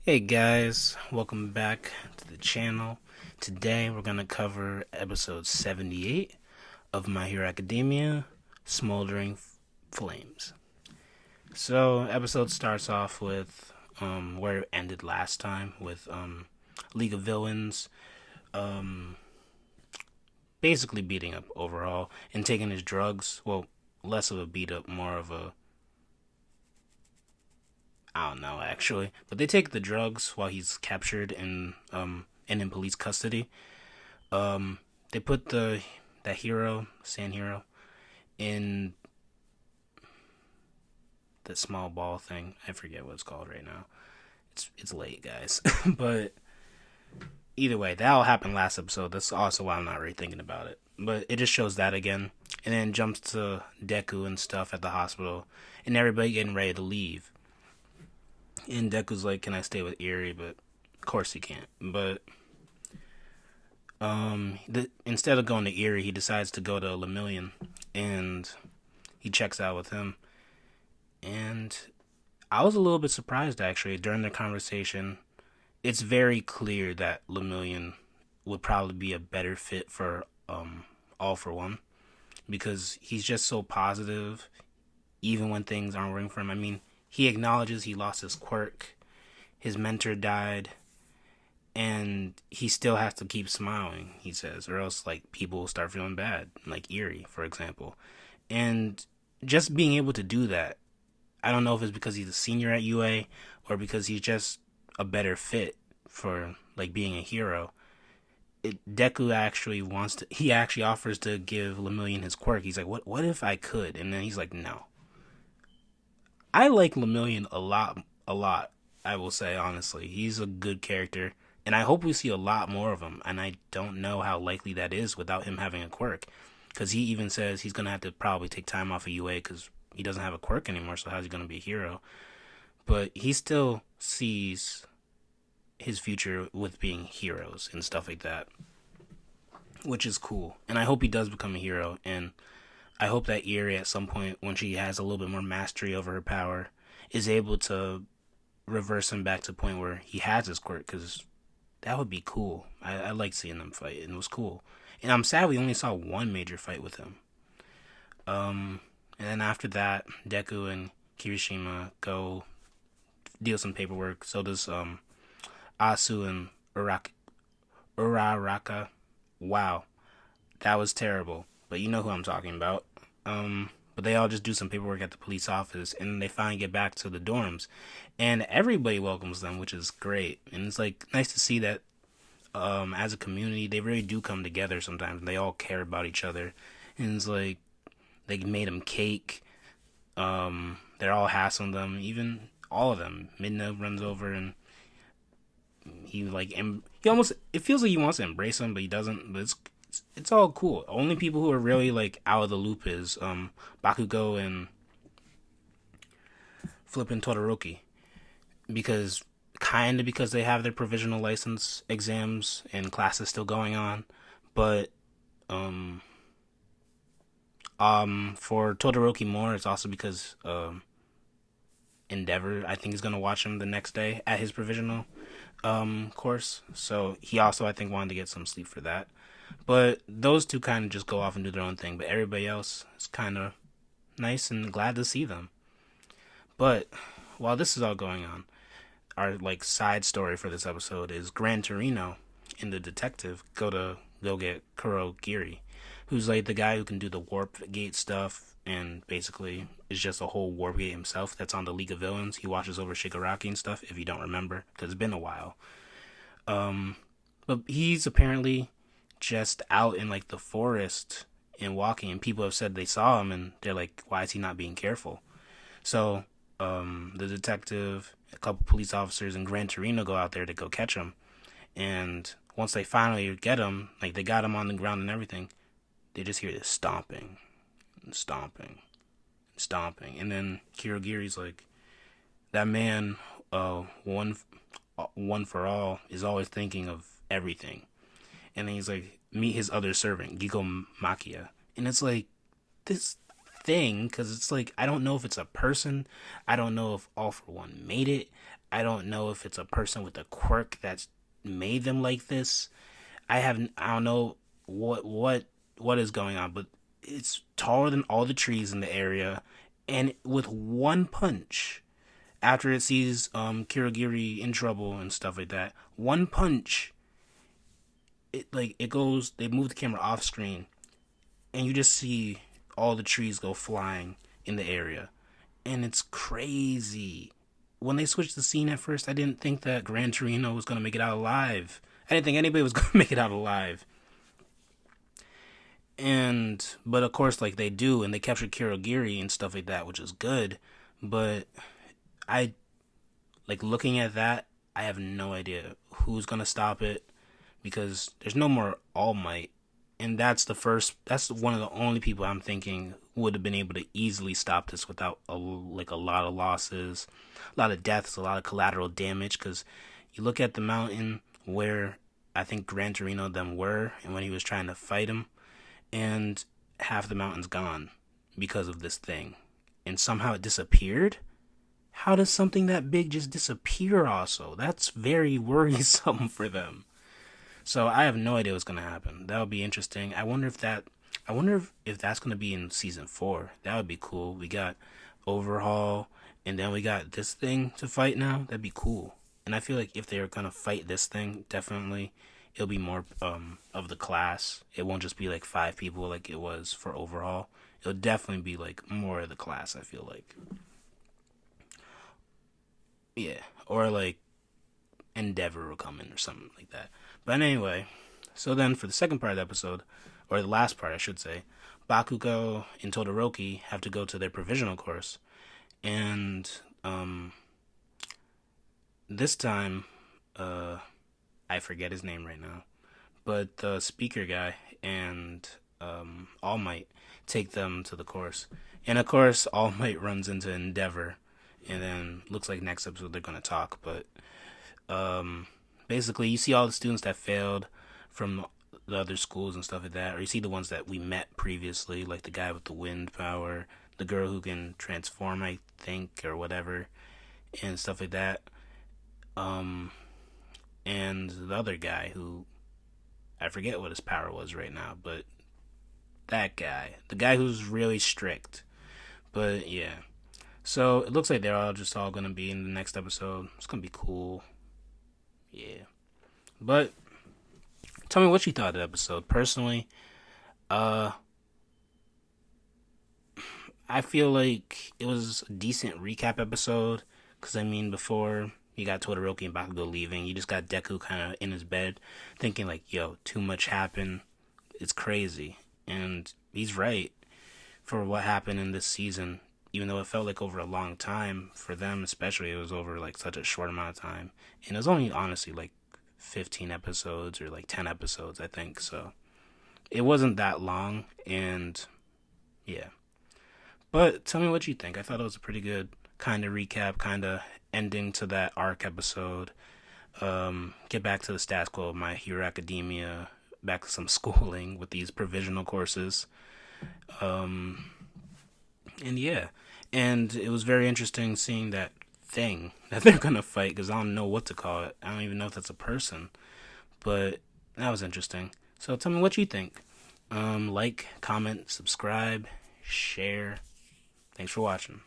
Hey guys, welcome back to the channel. Today we're going to cover episode 78 of My Hero Academia, Smoldering Flames. So, episode starts off with where it ended last time with League of Villains basically beating up overall and taking his drugs. Well, less of a beat up, more of a I don't know actually, but they take the drugs while he's captured and in police custody. They put that hero, Sand Hero, in the small ball thing. I forget what it's called right now. It's late, guys. But either way, that all happened last episode. That's also why I'm not really thinking about it. But it just shows that again, and then jumps to Deku and stuff at the hospital, and everybody getting ready to leave. And Deku's like, "Can I stay with Eerie?" But of course he can't. But instead of going to Eerie, he decides to go to Lemillion, and he checks out with him. And I was a little bit surprised actually during their conversation. It's very clear that Lemillion would probably be a better fit for All for One because he's just so positive, even when things aren't working for him. I mean, he acknowledges he lost his quirk, his mentor died, and he still has to keep smiling, he says, or else like people will start feeling bad, like Eerie, for example. And just being able to do that, I don't know if it's because he's a senior at UA or because he's just a better fit for like being a hero. Deku actually wants to. He actually offers to give Lemillion his quirk. He's like, "What if I could?" And then he's like, "No." I like Lemillion a lot, a lot. I will say honestly, he's a good character, and I hope we see a lot more of him. And I don't know how likely that is without him having a quirk, because he even says he's gonna have to probably take time off of UA because he doesn't have a quirk anymore. So how's he gonna be a hero? But he still sees his future with being heroes and stuff like that, which is cool. And I hope he does become a hero. And I hope that Eerie at some point, when she has a little bit more mastery over her power, is able to reverse him back to the point where he has his quirk, because that would be cool. I like seeing them fight, and it was cool. And I'm sad we only saw one major fight with him. And then after that, Deku and Kirishima go deal some paperwork. So does Asu and Uraraka. Wow, that was terrible. But you know who I'm talking about. But they all just do some paperwork at the police office, and they finally get back to the dorms, and everybody welcomes them, which is great. And it's like nice to see that as a community, they really do come together sometimes. And they all care about each other, and it's like they made them cake. They're all hassling them, even all of them. Midna runs over and he almost, it feels like he wants to embrace him, but he doesn't. But it's all cool. Only people who are really like out of the loop is Bakugo and flipping Todoroki, because because they have their provisional license exams and classes still going on, but for Todoroki more, it's also because Endeavor, I think, is gonna watch him the next day at his provisional course. So he also, I think, wanted to get some sleep for that. But those two kind of just go off and do their own thing. But everybody else is kind of nice and glad to see them. But while this is all going on, our like side story for this episode is Gran Torino and the detective go get Kurogiri, who's like the guy who can do the warp gate stuff and basically is just a whole warp gate himself. That's on the League of Villains. He watches over Shigaraki and stuff. If you don't remember, because it's been a while. But he's apparently just out in like the forest and walking, and people have said they saw him, and they're like, "Why is he not being careful?" So the detective, a couple police officers, and Gran Torino go out there to go catch him. And once they finally get him, like they got him on the ground and everything, they just hear this stomping, and stomping, and stomping, and then Kirogiri's like, "That man, one for all, is always thinking of everything." And then he's like, "Meet his other servant, Gigo Makia." And it's like this thing, because it's like, I don't know if it's a person. I don't know if All for One made it. I don't know if it's a person with a quirk that's made them like this. I don't know what is going on, but it's taller than all the trees in the area, and with one punch, after it sees Kirigiri in trouble and stuff like that, one punch, it goes. They move the camera off screen, and you just see all the trees go flying in the area, and it's crazy. When they switched the scene at first, I didn't think that Gran Torino was gonna make it out alive. I didn't think anybody was gonna make it out alive. And but of course, like they do, and they capture Kirigiri and stuff like that, which is good. But I like looking at that. I have no idea who's gonna stop it because there's no more All Might, and that's the first. That's one of the only people I'm thinking would have been able to easily stop this without a lot of losses, a lot of deaths, a lot of collateral damage. Because you look at the mountain where I think Gran Torino them were, and when he was trying to fight him, and half the mountain's gone because of this thing, and somehow it disappeared. How does something that big just disappear? Also, that's very worrisome for them. So I have no idea what's gonna happen. That would be interesting. I wonder if that's gonna be in season 4. That would be cool. We got Overhaul, and then we got this thing to fight now. That'd be cool. And I feel like if they're gonna fight this thing, definitely it'll be more of the class. It won't just be like 5 people like it was for Overhaul. It'll definitely be like more of the class. I feel like, yeah, or like Endeavor will come in or something like that. But anyway, so then for the second part of the episode, or the last part, I should say, Bakugo and Todoroki have to go to their provisional course, and this time, I forget his name right now, but the speaker guy and All Might take them to the course, and of course, All Might runs into Endeavor, and then looks like next episode they're gonna talk, but basically, you see all the students that failed from the other schools and stuff like that, or you see the ones that we met previously, like the guy with the wind power, the girl who can transform, I think, or whatever, and stuff like that. And the other guy who I forget what his power was right now, but that guy, the guy who's really strict. But yeah, so it looks like they're all gonna be in the next episode. It's gonna be cool. Yeah, but tell me what you thought of the episode. Personally, I feel like it was a decent recap episode. Because, I mean, before you got Todoroki and Bakugo leaving, you just got Deku kind of in his bed thinking, like, yo, too much happened. It's crazy. And he's right for what happened in this season. Even though it felt like over a long time, for them especially, it was over, like, such a short amount of time. And it was only, honestly, like, 15 episodes or, like, 10 episodes, I think. So it wasn't that long. And, yeah. But tell me what you think. I thought it was a pretty good kind of recap, kind of ending to that arc episode. Get back to the status quo of My Hero Academia, back to some schooling with these provisional courses. And yeah, and it was very interesting seeing that thing that they're gonna fight, because I don't know what to call it. I don't even know if that's a person, but that was interesting. So tell me what you think. Like, comment, subscribe, share. Thanks for watching.